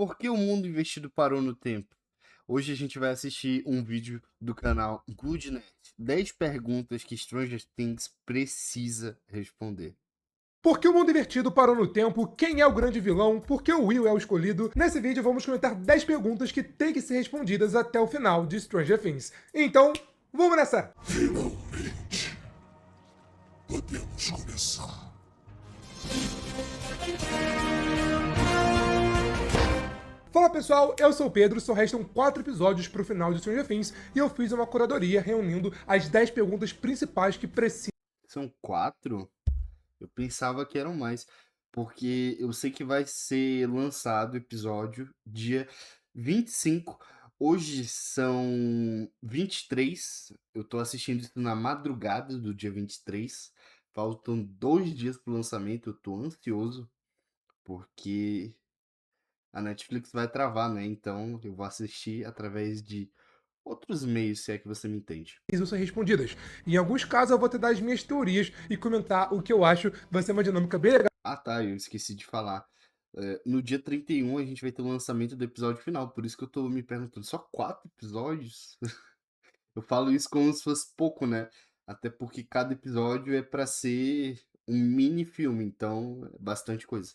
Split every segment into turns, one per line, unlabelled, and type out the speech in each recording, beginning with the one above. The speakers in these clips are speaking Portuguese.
Por que o mundo invertido parou no tempo? Hoje a gente vai assistir um vídeo do canal GoodNet. 10 perguntas que Stranger Things precisa responder.
Por que o mundo invertido parou no tempo? Quem é o grande vilão? Por que o Will é o escolhido? Nesse vídeo vamos comentar 10 perguntas que têm que ser respondidas até o final de Stranger Things. Então, vamos nessa!
Finalmente, podemos começar.
Fala pessoal, eu sou o Pedro, só restam 4 episódios pro final de Stranger Things e eu fiz uma curadoria reunindo as 10 perguntas principais que precisam.
São 4? Eu pensava que eram mais. Porque eu sei que vai ser lançado o episódio dia 25. Hoje são 23. Eu tô assistindo isso na madrugada do dia 23. Faltam 2 dias pro lançamento. Eu tô ansioso. Porque a Netflix vai travar, né? Então eu vou assistir através de outros meios, se é que você me entende.
Ser respondidas. Em alguns casos eu vou te dar as minhas teorias e comentar o que eu acho, vai ser uma dinâmica bem legal.
Ah, tá, eu esqueci de falar. No dia 31 a gente vai ter o lançamento do episódio final, por isso que eu tô me perguntando, só 4 episódios? Eu falo isso como se fosse pouco, né? Até porque cada episódio é pra ser um mini filme, então é bastante coisa.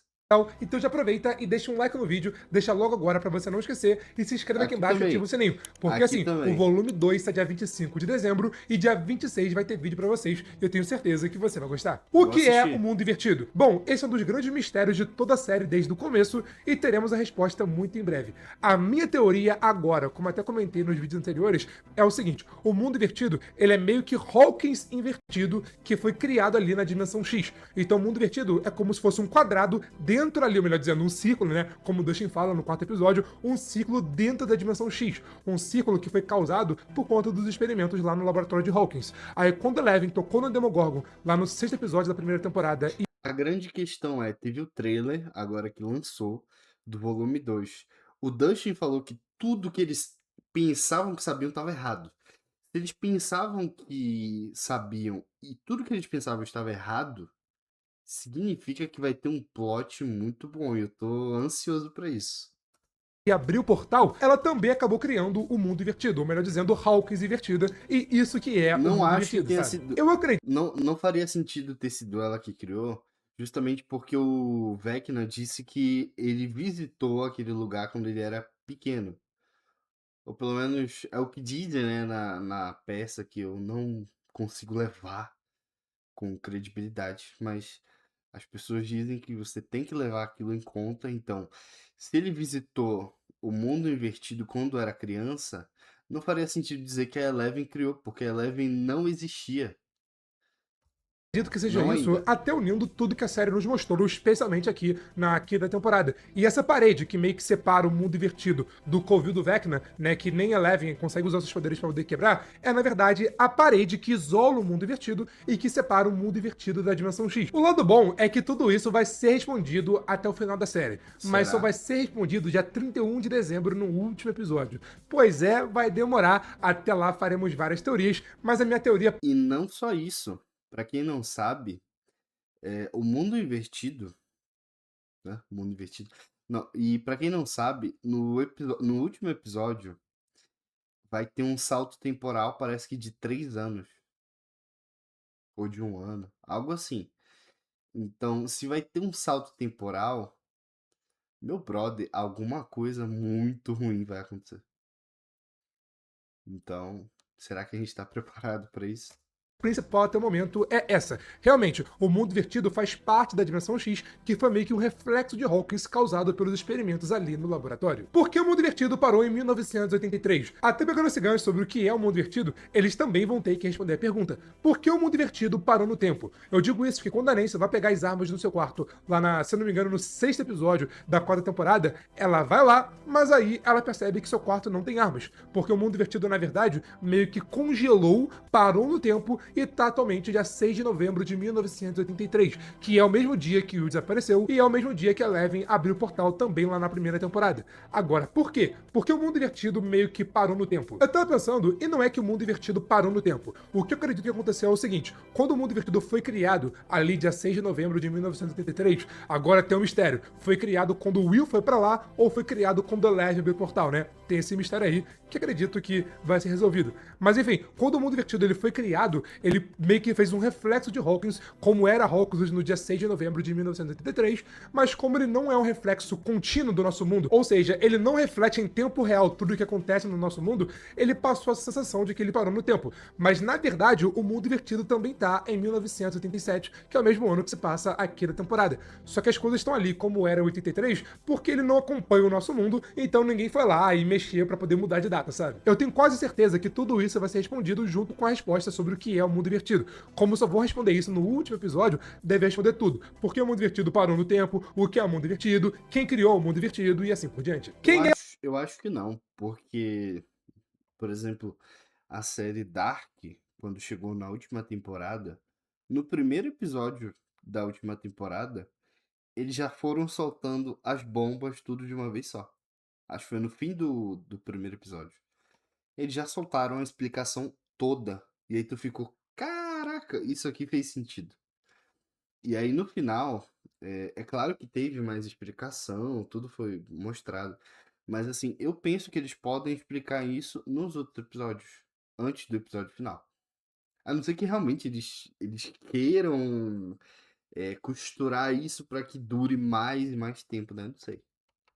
Então já aproveita e deixa um like no vídeo, deixa logo agora pra você não esquecer e se inscreve aqui
Aqui
embaixo e ativa
também,
o sininho. Porque
aqui
assim, o
também.
volume 2 sai dia 25 de dezembro e dia 26 vai ter vídeo pra vocês. Eu tenho certeza que você vai gostar. O
Vou
que é o
assistir.
mundo invertido? Bom, esse é um dos grandes mistérios de toda a série desde o começo e teremos a resposta muito em breve. A minha teoria agora, como até comentei nos vídeos anteriores, é o seguinte: o mundo invertido, ele é meio que Hawkins invertido que foi criado ali na dimensão X. Então o mundo invertido é como se fosse um quadrado dentro ali, ou melhor dizendo, um círculo, né? Como o Dustin fala no 4º episódio, um círculo dentro da dimensão X. Um círculo que foi causado por conta dos experimentos lá no laboratório de Hawkins. Aí quando Eleven tocou no Demogorgon, lá no 6º episódio da primeira temporada, e
A grande questão é, teve o trailer, agora que lançou, do volume 2. O Dustin falou que tudo que eles pensavam que sabiam estava errado. Se eles pensavam que sabiam e tudo que eles pensavam estava errado, significa que vai ter um plot muito bom. E eu tô ansioso pra isso.
abriu o portal, ela também acabou criando o mundo invertido, ou melhor dizendo, Hawkins invertida, e isso que é o
Não
mundo
acho que
invertido,
tenha
sabe?
sido.
Eu acredito.
Não faria sentido ter sido ela que criou, justamente porque o Vecna disse que ele visitou aquele lugar quando ele era pequeno. Ou pelo menos é o que dizem, né, na peça, que eu não consigo levar com credibilidade. Mas as pessoas dizem que você tem que levar aquilo em conta. Então, se ele visitou o mundo invertido quando era criança, não faria sentido dizer que a Eleven criou, porque a Eleven não existia.
Acredito que seja
Não
isso,
ainda.
até unindo tudo que a série nos mostrou, especialmente aqui na quinta temporada. E essa parede que meio que separa o mundo invertido do Covil do Vecna, né, que nem Eleven consegue usar seus poderes para poder quebrar, é na verdade a parede que isola o mundo invertido e que separa o mundo invertido da dimensão X. O lado bom é que tudo isso vai ser respondido até o final da série, mas só vai
Será?
ser respondido dia 31 de dezembro no último episódio. Pois é, vai demorar, até lá faremos várias teorias, mas a minha teoria.
E não só isso. Pra quem não sabe, o mundo invertido, né? O mundo invertido. Não, e pra quem não sabe, no último episódio vai ter um salto temporal, parece que de 3 anos. Ou de 1 ano. Algo assim. Então, se vai ter um salto temporal, meu brother, alguma coisa muito ruim vai acontecer. Então, será que a gente tá preparado pra isso?
Principal até o momento é essa. Realmente, o mundo invertido faz parte da dimensão X, que foi meio que um reflexo de Hawkins causado pelos experimentos ali no laboratório. Por que o mundo invertido parou em 1983? Até pegando esse gancho sobre o que é o mundo invertido, eles também vão ter que responder a pergunta: por que o mundo invertido parou no tempo? Eu digo isso porque quando a Nancy vai pegar as armas no seu quarto, lá na, se eu não me engano, no 6º episódio da 4ª temporada, ela vai lá, mas aí ela percebe que seu quarto não tem armas, porque o mundo invertido, na verdade, meio que congelou, parou no tempo e tá atualmente dia 6 de novembro de 1983, que é o mesmo dia que o desapareceu e é o mesmo dia que a Eleven abriu o portal também lá na primeira temporada. Agora, por quê? Porque o mundo invertido meio que parou no tempo. Eu tava pensando, e não é que o mundo invertido parou no tempo. O que eu acredito que aconteceu é o seguinte: quando o mundo invertido foi criado, ali dia 6 de novembro de 1983, agora tem um mistério. Foi criado quando o Will foi pra lá ou foi criado quando a Eleven abriu o portal, né? Tem esse mistério aí que acredito que vai ser resolvido. Mas enfim, quando o mundo invertido ele foi criado, ele meio que fez um reflexo de Hawkins, como era Hawkins no dia 6 de novembro de 1983, mas como ele não é um reflexo contínuo do nosso mundo, ou seja, ele não reflete em tempo real tudo o que acontece no nosso mundo, ele passou a sensação de que ele parou no tempo. Mas na verdade, o mundo invertido também tá em 1987, que é o mesmo ano que se passa aqui na temporada. Só que as coisas estão ali como era 83, porque ele não acompanha o nosso mundo, então ninguém foi lá e mexia pra poder mudar de data, sabe? Eu tenho quase certeza que tudo isso vai ser respondido junto com a resposta sobre o que é o mundo invertido. Como eu só vou responder isso no último episódio, deve responder tudo. Por que o mundo invertido parou no tempo, o que é o mundo invertido, quem criou o mundo invertido e assim por diante.
Eu acho que não, porque, por exemplo, a série Dark, quando chegou na última temporada, no primeiro episódio da última temporada, eles já foram soltando as bombas tudo de uma vez só. Acho que foi no fim do primeiro episódio. Eles já soltaram a explicação toda. E aí tu ficou, caraca, isso aqui fez sentido. E aí no final, é claro que teve mais explicação, tudo foi mostrado. Mas assim, eu penso que eles podem explicar isso nos outros episódios, antes do episódio final. A não ser que realmente eles queiram costurar isso para que dure mais e mais tempo, né? Não sei.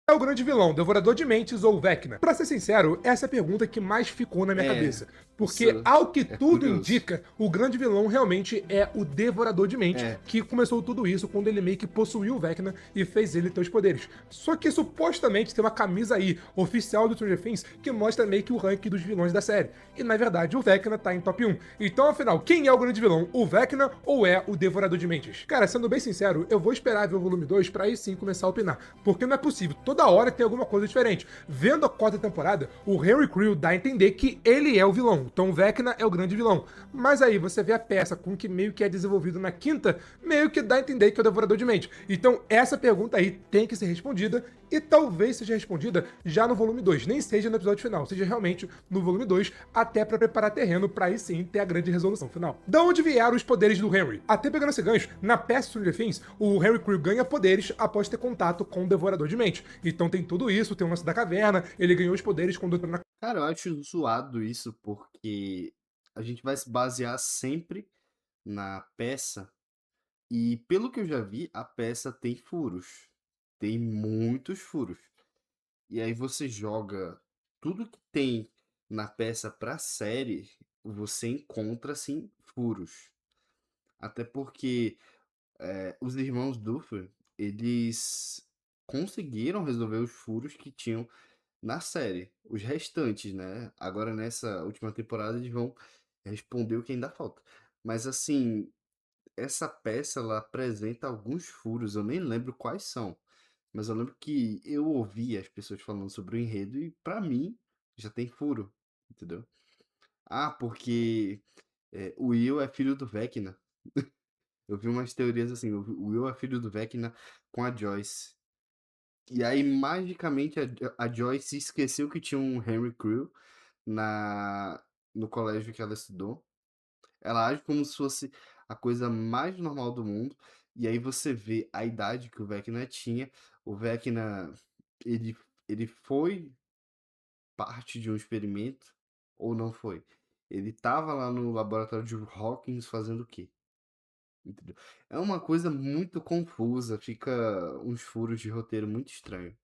É o grande vilão, Devorador de Mentes ou Vecna? Pra ser sincero, essa é a pergunta que mais ficou na minha cabeça. Porque,
Isso
ao que
é
tudo
curioso.
indica, o grande vilão realmente é o Devorador de Mentes,
É.
que começou tudo isso quando ele meio que possuiu o Vecna e fez ele ter os poderes. Só que supostamente tem uma camisa aí, oficial do Stranger Things, que mostra meio que o ranking dos vilões da série. E na verdade, o Vecna tá em top 1. Então, afinal, quem é o grande vilão? O Vecna ou é o Devorador de Mentes? Cara, sendo bem sincero, eu vou esperar ver o volume 2 pra aí sim começar a opinar. Porque não é possível. Toda hora tem alguma coisa diferente. Vendo a quarta temporada, o Henry Creel dá a entender que ele é o vilão. Então o Vecna é o grande vilão. Mas aí você vê a peça com que meio que é desenvolvido na quinta, meio que dá a entender que é o Devorador de Mente. Então essa pergunta aí tem que ser respondida e talvez seja respondida já no volume 2. Nem seja no episódio final, seja realmente no volume 2, até pra preparar terreno pra aí sim ter a grande resolução final. Da onde vieram os poderes do Henry? Até pegando esse gancho, na peça Stranger Things, o Henry Creel ganha poderes após ter contato com o Devorador de Mente. Então tem tudo isso, tem o lance da caverna, ele ganhou os poderes quando entrou na
Cara, eu acho zoado isso porque a gente vai se basear sempre na peça e pelo que eu já vi, a peça tem furos. Tem muitos furos. E aí você joga tudo que tem na peça pra série, você encontra assim furos. Até porque os irmãos Duffer, eles conseguiram resolver os furos que tinham na série. Os restantes, né? Agora nessa última temporada eles vão responder o que ainda falta. Mas assim, essa peça ela apresenta alguns furos, eu nem lembro quais são. Mas eu lembro que eu ouvi as pessoas falando sobre o enredo e pra mim já tem furo, entendeu? Ah, porque o Will é filho do Vecna. Eu vi umas teorias assim, o Will é filho do Vecna com a Joyce. E aí, magicamente, a Joyce esqueceu que tinha um Henry Creel no colégio que ela estudou. Ela age como se fosse a coisa mais normal do mundo. E aí você vê a idade que o Vecna tinha. O Vecna, ele, ele foi parte de um experimento ou não foi? Ele tava lá no laboratório de Hawkins fazendo o quê? Entendeu? É uma coisa muito confusa, fica uns furos de roteiro muito estranho.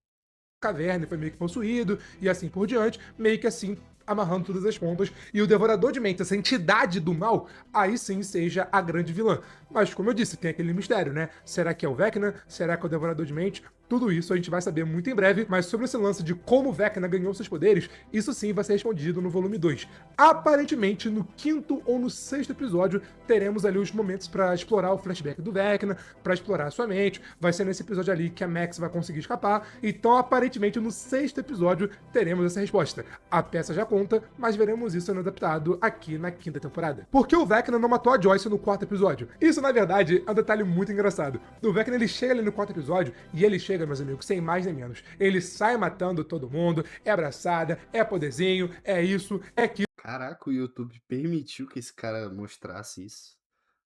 caverna e foi meio que possuído, e assim por diante, meio que assim amarrando todas as pontas, e o Devorador de Mentes, essa entidade do mal, aí sim seja a grande vilã. Mas como eu disse, tem aquele mistério, né? Será que é o Vecna? Será que é o Devorador de Mente? Tudo isso a gente vai saber muito em breve, mas sobre esse lance de como Vecna ganhou seus poderes, isso sim vai ser respondido no volume 2. Aparentemente, no quinto ou no sexto episódio, teremos ali os momentos pra explorar o flashback do Vecna, pra explorar a sua mente. Vai ser nesse episódio ali que a Max vai conseguir escapar. Então, aparentemente, no sexto episódio, teremos essa resposta. A peça já conta, mas veremos isso sendo adaptado aqui na quinta temporada. Por que o Vecna não matou a Joyce no quarto episódio? Isso, na verdade, é um detalhe muito engraçado. O Vecna, ele chega ali no quarto episódio, e ele chega, meus amigos, sem mais nem menos. Ele sai matando todo mundo, é abraçada, é poderzinho, é isso, é aquilo.
Caraca, o YouTube permitiu que esse cara mostrasse isso.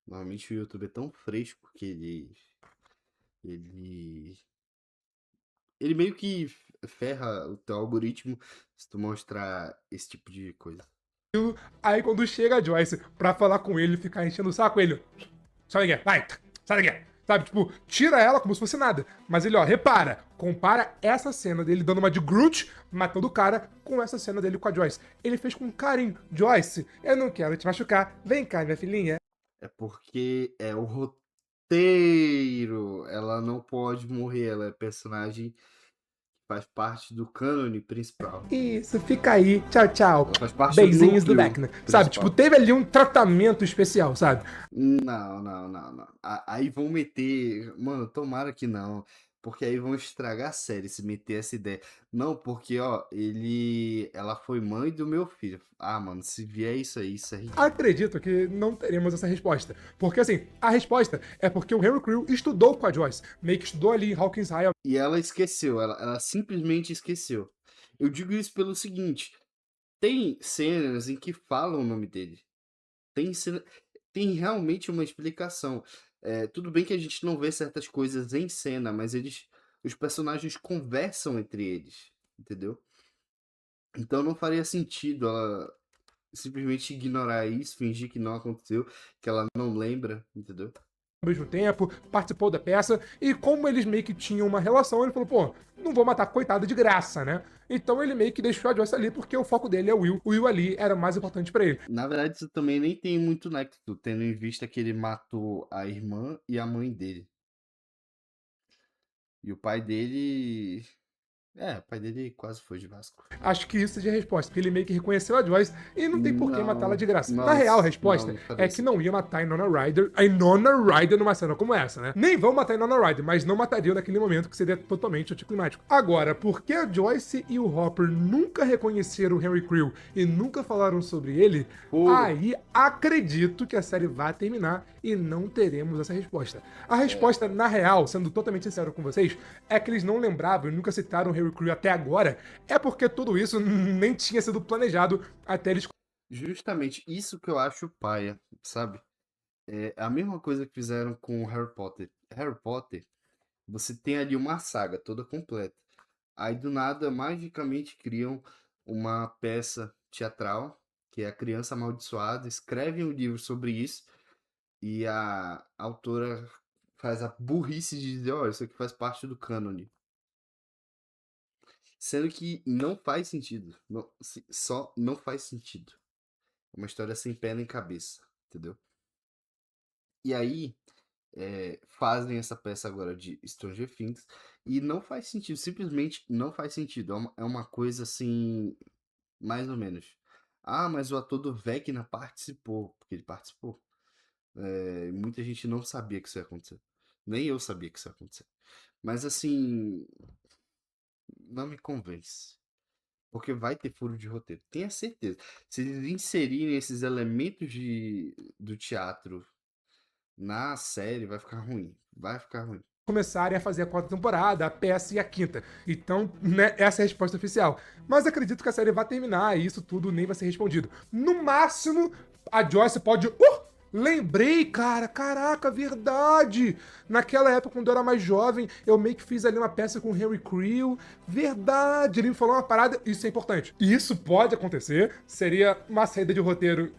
Normalmente o YouTube é tão fresco que ele ele meio que ferra o teu algoritmo se tu mostrar esse tipo de coisa.
Aí quando chega a Joyce pra falar com ele, ficar enchendo o saco, ele, sai daqui, vai, sai daqui. Sabe, tipo, tira ela como se fosse nada. Mas ele, ó, repara, compara essa cena dele dando uma de Groot, matando o cara, com essa cena dele com a Joyce. Ele fez com carinho. Joyce, eu não quero te machucar. Vem cá, minha filhinha.
É porque é o roteiro. Ela não pode morrer, ela é personagem que faz parte do cânone principal.
Isso, fica aí. Tchau, tchau.
Ela faz parte
Beijinhos do
núcleo
Vecna. Sabe, tipo,
principal.
teve ali um tratamento especial, sabe?
Não. Aí vão meter. Mano, tomara que não. Porque aí vão estragar a série se meter essa ideia. Não, porque, ó, ela foi mãe do meu filho. Ah, mano, se vier isso aí, isso é ridículo.
Acredito que não teremos essa resposta. Porque, assim, a resposta é porque o Henry Creel estudou com a Joyce. Meio que estudou ali em Hawkins High.
E ela esqueceu, ela simplesmente esqueceu. Eu digo isso pelo seguinte: tem cenas em que falam o nome dele. Tem realmente uma explicação. Tudo bem que a gente não vê certas coisas em cena, mas os personagens conversam entre eles, entendeu? Então não faria sentido ela simplesmente ignorar isso, fingir que não aconteceu, que ela não lembra, entendeu?
Ao mesmo tempo, participou da peça, e como eles meio que tinham uma relação, ele falou, pô, não vou matar coitada de graça, né? Então ele meio que deixou a Joyce ali, porque o foco dele é o Will. O Will ali era mais importante pra ele.
Na verdade, isso também nem tem muito nexo, tendo em vista que ele matou a irmã e a mãe dele. E o pai dele. O pai dele quase foi de Vasco.
Acho que isso seja a resposta, porque ele meio que reconheceu a Joyce e não tem por que matá-la de graça. Na
Não,
real, a
não,
resposta
não faria
é que não
sentido.
ia matar a Inona Ryder numa cena como essa, né? Nem vão matar a Inona Ryder, mas não matariam naquele momento, que seria totalmente anticlimático. Agora, por que a Joyce e o Hopper nunca reconheceram o Henry Creel e nunca falaram sobre ele? Aí acredito que a série vai terminar e não teremos essa resposta. A resposta, na real, sendo totalmente sincero com vocês, é que eles não lembravam e nunca citaram o Henry Creel até agora, é porque tudo isso nem tinha sido planejado até eles.
Justamente isso que eu acho paia, sabe? É a mesma coisa que fizeram com Harry Potter. Harry Potter, você tem ali uma saga toda completa. Aí do nada, magicamente criam uma peça teatral, que é A Criança Amaldiçoada, escrevem um livro sobre isso, e a autora faz a burrice de dizer, ó, isso aqui faz parte do cânone. Sendo que não faz sentido. Só não faz sentido. É uma história sem pé nem cabeça, entendeu? E aí, fazem essa peça agora de Stranger Things e não faz sentido, simplesmente não faz sentido. É uma coisa assim, mais ou menos. Ah, mas o ator do Vecna participou, porque ele participou. Muita gente não sabia que isso ia acontecer. Nem eu sabia que isso ia acontecer. Mas assim, não me convence. Porque vai ter furo de roteiro. Tenha certeza. Se eles inserirem esses elementos do teatro na série, vai ficar ruim. Vai ficar ruim.
Começarem a fazer a quarta temporada, a peça e a quinta. Então, né, essa é a resposta oficial. Mas acredito que a série vai terminar e isso tudo nem vai ser respondido. No máximo, a Joyce pode. Lembrei, cara, caraca, verdade! Naquela época, quando eu era mais jovem, eu meio que fiz ali uma peça com o Henry Creel. Verdade, ele me falou uma parada, isso é importante. E isso pode acontecer, seria uma saída de roteiro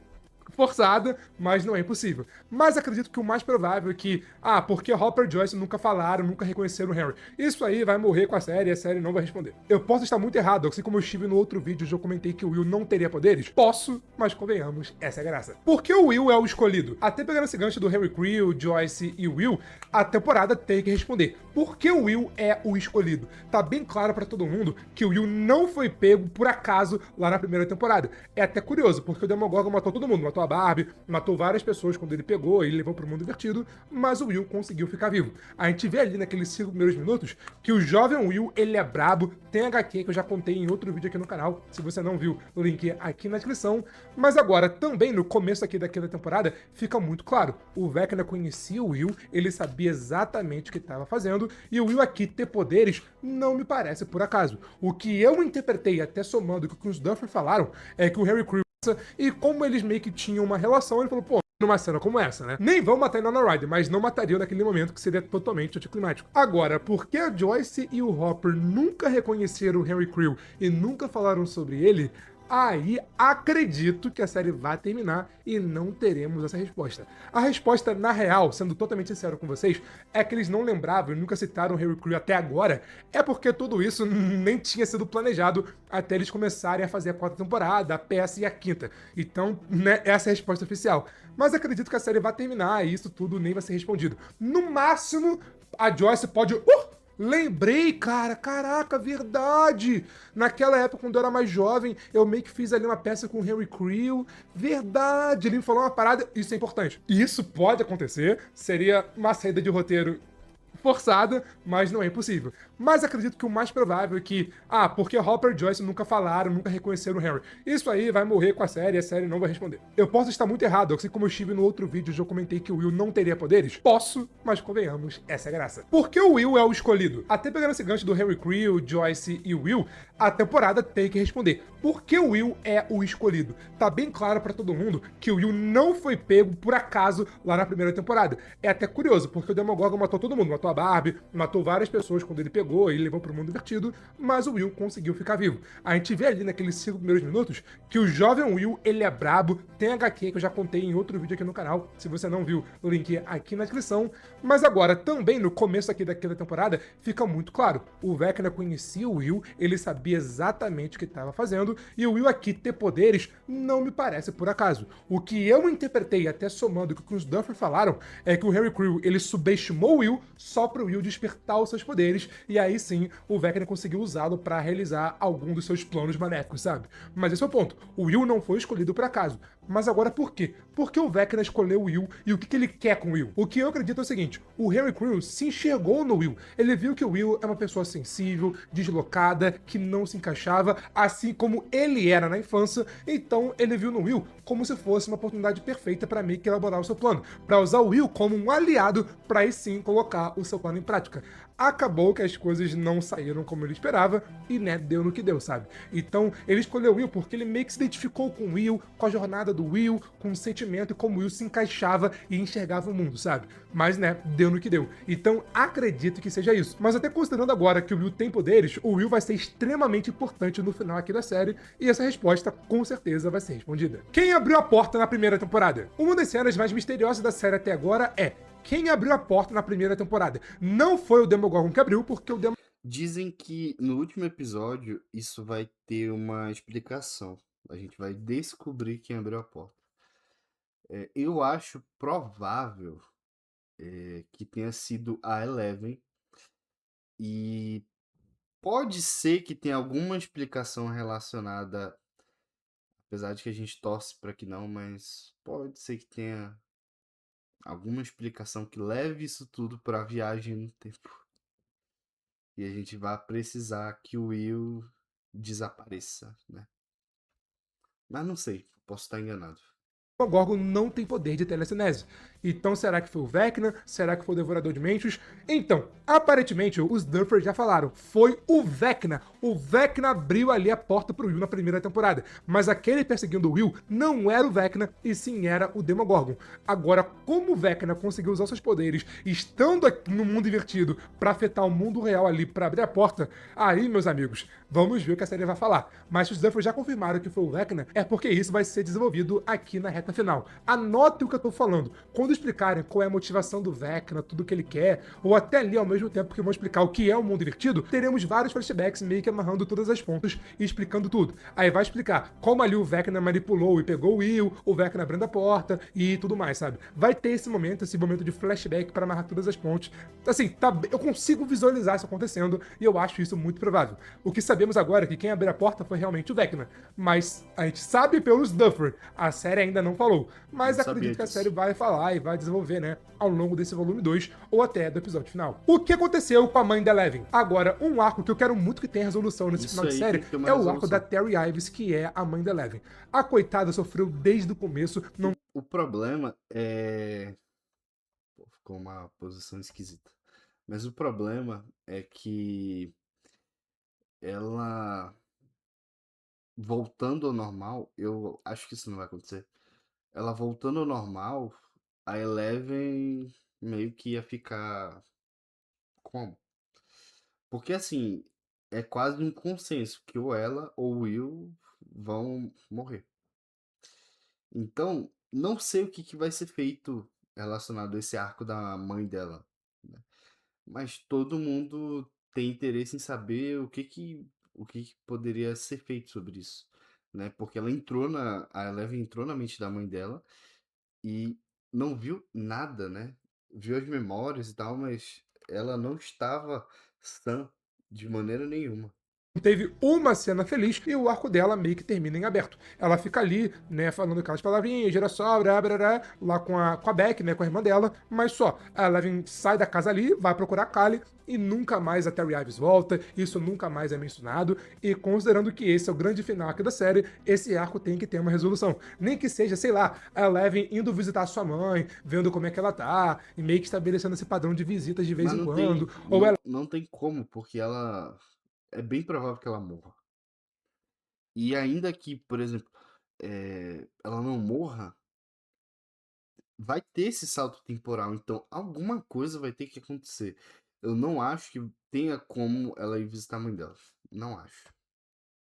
forçada, mas não é impossível. Mas acredito que o mais provável é que, porque Hopper e Joyce nunca falaram, nunca reconheceram o Henry. Isso aí vai morrer com a série e a série não vai responder. Eu posso estar muito errado, assim como eu estive no outro vídeo onde eu comentei que o Will não teria poderes. Posso, mas convenhamos, essa é a graça. Por que o Will é o escolhido? Até pegando esse gancho do Henry Creel, Joyce e Will, a temporada tem que responder. Por que o Will é o escolhido? Tá bem claro pra todo mundo que o Will não foi pego por acaso lá na primeira temporada. É até curioso, porque o Demogorgon matou todo mundo, matou a Barbie, matou várias pessoas quando ele pegou e levou pro mundo invertido, mas o Will conseguiu ficar vivo. A gente vê ali naqueles 5 primeiros minutos que o jovem Will, ele é brabo, tem HQ que eu já contei em outro vídeo aqui no canal, se você não viu, o link aqui na descrição, mas agora também no começo aqui daquela temporada fica muito claro, o Vecna conhecia o Will, ele sabia exatamente o que estava fazendo, e o Will aqui ter poderes não me parece por acaso. O que eu interpretei, até somando o que os Duffer falaram, é que o Harry Creel, e como eles meio que tinham uma relação, ele falou, pô, numa cena como essa, né? Nem vão matar a Winona Ryder, mas não matariam naquele momento, que seria totalmente anticlimático. Agora, por que a Joyce e o Hopper nunca reconheceram o Henry Creel e nunca falaram sobre ele? Aí acredito que a série vai terminar e não teremos essa resposta. A resposta, na real, sendo totalmente sincero com vocês, é que eles não lembravam e nunca citaram o Harry Creel até agora, é porque tudo isso nem tinha sido planejado até eles começarem a fazer a 4ª temporada, a peça e a 5ª. Então, né, essa é a resposta oficial. Mas acredito que a série vai terminar e isso tudo nem vai ser respondido. No máximo, a Joyce pode... Lembrei, cara, caraca, verdade! Naquela época, quando eu era mais jovem, eu meio que fiz ali uma peça com o Henry Creel. Verdade, ele me falou uma parada, isso é importante. Isso pode acontecer, seria uma saída de roteiro forçada, mas não é impossível. Mas acredito que o mais provável é que, porque Hopper e Joyce nunca falaram, nunca reconheceram o Henry. Isso aí vai morrer com a série e a série não vai responder. Eu posso estar muito errado, assim como eu estive no outro vídeo onde eu comentei que o Will não teria poderes. Posso, mas convenhamos, essa é a graça. Por que o Will é o escolhido? Até pegando esse gancho do Henry Creel, Joyce e Will, a temporada tem que responder. Por que o Will é o escolhido? Tá bem claro pra todo mundo que o Will não foi pego por acaso lá na primeira temporada. É até curioso, porque o Demogorgon matou todo mundo, matou a Barbie, matou várias pessoas quando ele pegou e levou pro mundo invertido, mas o Will conseguiu ficar vivo. A gente vê ali naqueles 5 primeiros minutos que o jovem Will, ele é brabo, tem HQ que eu já contei em outro vídeo aqui no canal, se você não viu, o link aqui na descrição, mas agora também no começo aqui daquela temporada fica muito claro, o Vecna conhecia o Will, ele sabia exatamente o que estava fazendo, e o Will aqui ter poderes não me parece por acaso. O que eu interpretei, até somando o que os Duffer falaram, é que o Harry Creel, ele subestimou o Will só pro Will despertar os seus poderes, e aí sim, o Vecna conseguiu usá-lo para realizar algum dos seus planos maléficos, sabe? Mas esse é o ponto. O Will não foi escolhido por acaso. Mas agora por quê? Por que o Vecna escolheu o Will e o que ele quer com o Will? O que eu acredito é o seguinte, o Harry Creel se enxergou no Will. Ele viu que o Will é uma pessoa sensível, deslocada, que não se encaixava, assim como ele era na infância, então ele viu no Will como se fosse uma oportunidade perfeita para meio que elaborar o seu plano, para usar o Will como um aliado para aí sim colocar o seu plano em prática. Acabou que as coisas não saíram como ele esperava e, né, deu no que deu, sabe? Então, ele escolheu o Will porque ele meio que se identificou com o Will, com a jornada do Will, com o sentimento e como o Will se encaixava e enxergava o mundo, sabe? Mas, né, deu no que deu. Então, acredito que seja isso. Mas até considerando agora que o Will tem poderes, o Will vai ser extremamente importante no final aqui da série e essa resposta, com certeza, vai ser respondida. Quem abriu a porta na primeira temporada? Uma das cenas mais misteriosas da série até agora é quem abriu a porta na primeira temporada. Não foi o Demogorgon que abriu, porque o Demogorgon...
Dizem que no último episódio isso vai ter uma explicação. A gente vai descobrir quem abriu a porta. Eu acho provável que tenha sido a Eleven. E pode ser que tenha alguma explicação relacionada, apesar de que a gente torce para que não, mas pode ser que tenha alguma explicação que leve isso tudo para a viagem no tempo. E a gente vai precisar que o Will desapareça, né? Mas não sei, posso estar enganado.
Demogorgon não tem poder de telecinese. Então, será que foi o Vecna? Será que foi o Devorador de Mentes? Então, aparentemente, os Duffer já falaram. Foi o Vecna. O Vecna abriu ali a porta pro Will na primeira temporada. Mas aquele perseguindo o Will não era o Vecna, e sim era o Demogorgon. Agora, como o Vecna conseguiu usar seus poderes, estando aqui no mundo invertido, pra afetar o mundo real ali, pra abrir a porta, aí, meus amigos, vamos ver o que a série vai falar. Mas se os Duffer já confirmaram que foi o Vecna, é porque isso vai ser desenvolvido aqui na reta reta final. Anote o que eu tô falando. Quando explicarem qual é a motivação do Vecna, tudo que ele quer, ou até ali ao mesmo tempo que vão explicar o que é o mundo invertido, teremos vários flashbacks meio que amarrando todas as pontas e explicando tudo. Aí vai explicar como ali o Vecna manipulou e pegou o Will, o Vecna abrindo a porta e tudo mais, sabe? Vai ter esse momento de flashback para amarrar todas as pontes. Assim, eu consigo visualizar isso acontecendo e eu acho isso muito provável. O que sabemos agora é que quem abriu a porta foi realmente o Vecna, mas a gente sabe pelos Duffer, a série ainda não falou, mas
Não sabia
acredito que a
disso.
série vai falar e vai desenvolver, né, ao longo desse volume 2 ou até do episódio final. O que aconteceu com a mãe da Eleven? Agora, um arco que eu quero muito que tenha resolução nesse
Isso
final de
aí
série
tem que ter uma
é o arco da
resolução.
Terry Ives, que é a mãe da Eleven. A coitada sofreu desde o começo, não
O problema é. Pô, ficou uma posição esquisita. Mas o problema é que ela voltando ao normal, eu acho que isso não vai acontecer. Ela voltando ao normal, a Eleven meio que ia ficar como? Porque assim, é quase um consenso que ou ela ou o Will vão morrer. Então, não sei o que que vai ser feito relacionado a esse arco da mãe dela, né? Mas todo mundo tem interesse em saber o que que poderia ser feito sobre isso, né? Porque a Eleven entrou na mente da mãe dela e não viu nada, né? Viu as memórias e tal, mas ela não estava sã de maneira nenhuma.
teve uma cena feliz e o arco dela meio que termina em aberto. Ela fica ali, né, falando aquelas palavrinhas, girassol, brá, lá com a Beck, né, com a irmã dela, mas só. A Eleven sai da casa ali, vai procurar a Kali e nunca mais a Terry Ives volta, isso nunca mais é mencionado, e considerando que esse é o grande final aqui da série, esse arco tem que ter uma resolução. Nem que seja, sei lá, a Eleven indo visitar sua mãe, vendo como é que ela tá, e meio que estabelecendo esse padrão de visitas de vez
Mas
em
não
quando,
tem,
ou ela
não tem como, porque ela é bem provável que ela morra. E ainda que, por exemplo, ela não morra, vai ter esse salto temporal, então alguma coisa vai ter que acontecer. Eu não acho que tenha como ela ir visitar a mãe dela. Não acho.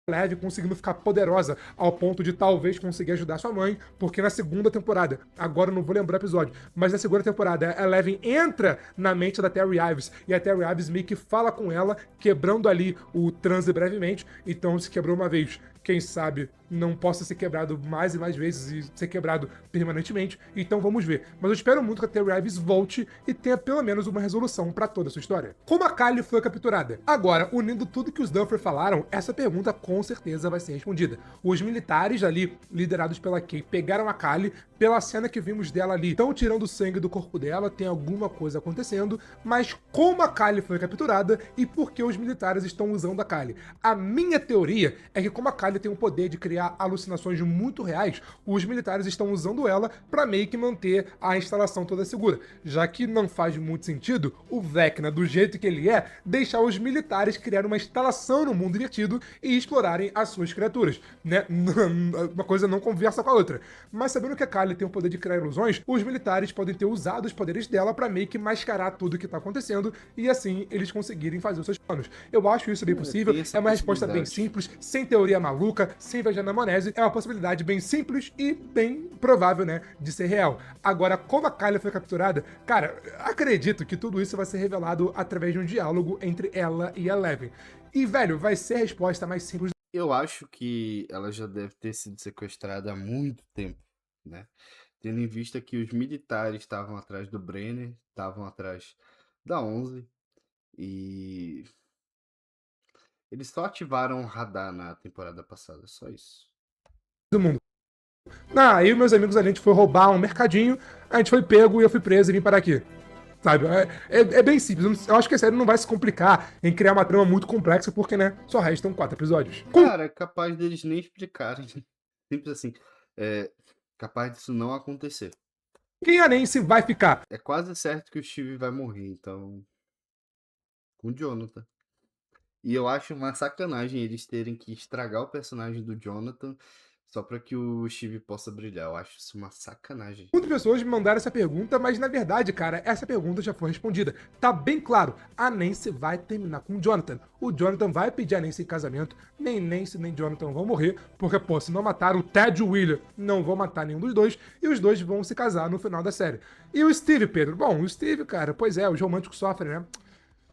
leve, conseguindo ficar poderosa ao ponto de talvez conseguir ajudar sua mãe, porque na segunda temporada, agora eu não vou lembrar o episódio, mas na segunda temporada, a Eleven entra na mente da Terry Ives e a Terry Ives meio que fala com ela, quebrando ali o transe brevemente. Então, se quebrou uma vez, quem sabe não possa ser quebrado mais e mais vezes e ser quebrado permanentemente. Então vamos ver. Mas eu espero muito que a Terry Ives volte e tenha pelo menos uma resolução pra toda a sua história. Como a Kali foi capturada? Agora, unindo tudo que os Duffer falaram, essa pergunta com certeza vai ser respondida. Os militares ali, liderados pela Kay, pegaram a Kali, pela cena que vimos dela ali, estão tirando sangue do corpo dela, tem alguma coisa acontecendo, mas como a Kali foi capturada e por que os militares estão usando a Kali? A minha teoria é que como a Kali tem o poder de criar alucinações muito reais, os militares estão usando ela para meio que manter a instalação toda segura, já que não faz muito sentido o Vecna, do jeito que ele é, deixar os militares criar uma instalação no mundo invertido e explorarem as suas criaturas, né? Uma coisa não conversa com a outra. Mas sabendo que a Kali tem o poder de criar ilusões, os militares podem ter usado os poderes dela para meio que mascarar tudo o que tá acontecendo e assim eles conseguirem fazer os seus planos. Eu acho isso bem possível,
Tem essa
é uma resposta bem
possibilidade.
simples, sem teoria maluca, sem viajar na maionese, é uma possibilidade bem simples e bem provável, né, de ser real. Agora, como a Kylie foi capturada, cara, acredito que tudo isso vai ser revelado através de um diálogo entre ela e a Eleven. E, velho, vai ser a resposta mais simples.
Eu acho que ela já deve ter sido sequestrada há muito tempo, né? Tendo em vista que os militares estavam atrás do Brenner, estavam atrás da 11 e eles só ativaram o radar na temporada passada, só isso.
Do mundo. Ah, eu e meus amigos, a gente foi roubar um mercadinho, a gente foi pego e eu fui preso e vim parar aqui. Sabe? É bem simples. Eu acho que a série não vai se complicar em criar uma trama muito complexa, porque, né, só restam 4 episódios.
Cara, é capaz deles nem explicarem. Simples assim. É capaz disso não acontecer.
Quem a Nancy vai ficar?
É quase certo que o Steve vai morrer, então. Com o Jonathan. E eu acho uma sacanagem eles terem que estragar o personagem do Jonathan só pra que o Steve possa brilhar. Eu acho isso uma sacanagem.
Muitas pessoas me mandaram essa pergunta, mas na verdade, cara, essa pergunta já foi respondida. Tá bem claro, a Nancy vai terminar com o Jonathan. O Jonathan vai pedir a Nancy em casamento, nem Nancy nem Jonathan vão morrer, porque, pô, se não mataram o Ted e o William, não vão matar nenhum dos dois, e os dois vão se casar no final da série. E o Steve, Pedro? Bom, o Steve, cara, pois é, os românticos sofrem, né?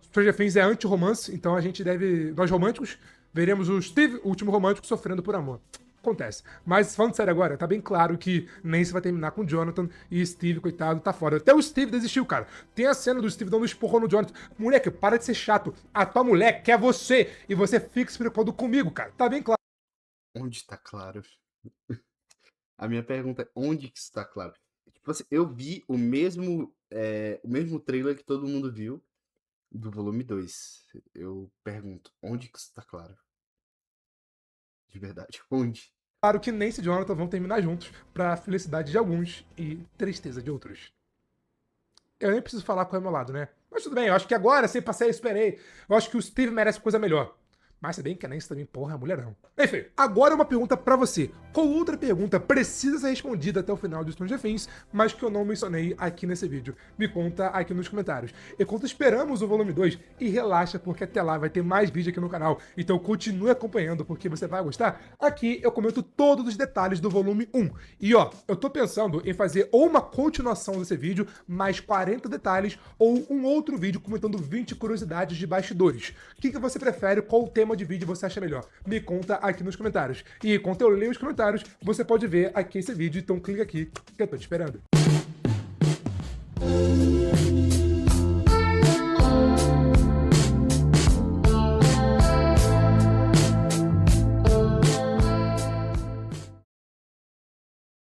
Stranger Things é anti-romance, então a gente deve, nós românticos, veremos o Steve, o último romântico, sofrendo por amor. Acontece. Mas falando sério agora, tá bem claro que Nancy vai terminar com o Jonathan e Steve, coitado, tá fora. Até o Steve desistiu, cara. Tem a cena do Steve dando um esporro no Jonathan. Moleque, para de ser chato. A tua mulher quer você e você fica se preocupando comigo, cara. Tá bem claro.
Onde tá claro? A minha pergunta é, onde que está claro? Tipo assim, eu vi o mesmo trailer que todo mundo viu do volume 2. Eu pergunto, onde que isso tá claro? De verdade, onde?
Claro que Nancy e Jonathan vão terminar juntos pra felicidade de alguns e tristeza de outros. Eu nem preciso falar qual é o meu lado, né? Mas tudo bem, eu acho que agora, sem passar, eu esperei. Eu acho que o Steve merece coisa melhor. Mas se bem que a Nancy também, porra, é mulherão. Enfim, agora uma pergunta pra você. Qual outra pergunta precisa ser respondida até o final de Stranger Things, mas que eu não mencionei aqui nesse vídeo? Me conta aqui nos comentários. Enquanto esperamos o volume 2, e relaxa, porque até lá vai ter mais vídeo aqui no canal. Então continue acompanhando, porque você vai gostar. Aqui eu comento todos os detalhes do volume 1. E ó, eu tô pensando em fazer ou uma continuação desse vídeo, mais 40 detalhes, ou um outro vídeo comentando 20 curiosidades de bastidores. O que você prefere? Qual o tema de vídeo você acha melhor? Me conta aqui nos comentários. E enquanto eu leio os comentários, você pode ver aqui esse vídeo, então clica aqui que eu tô te esperando.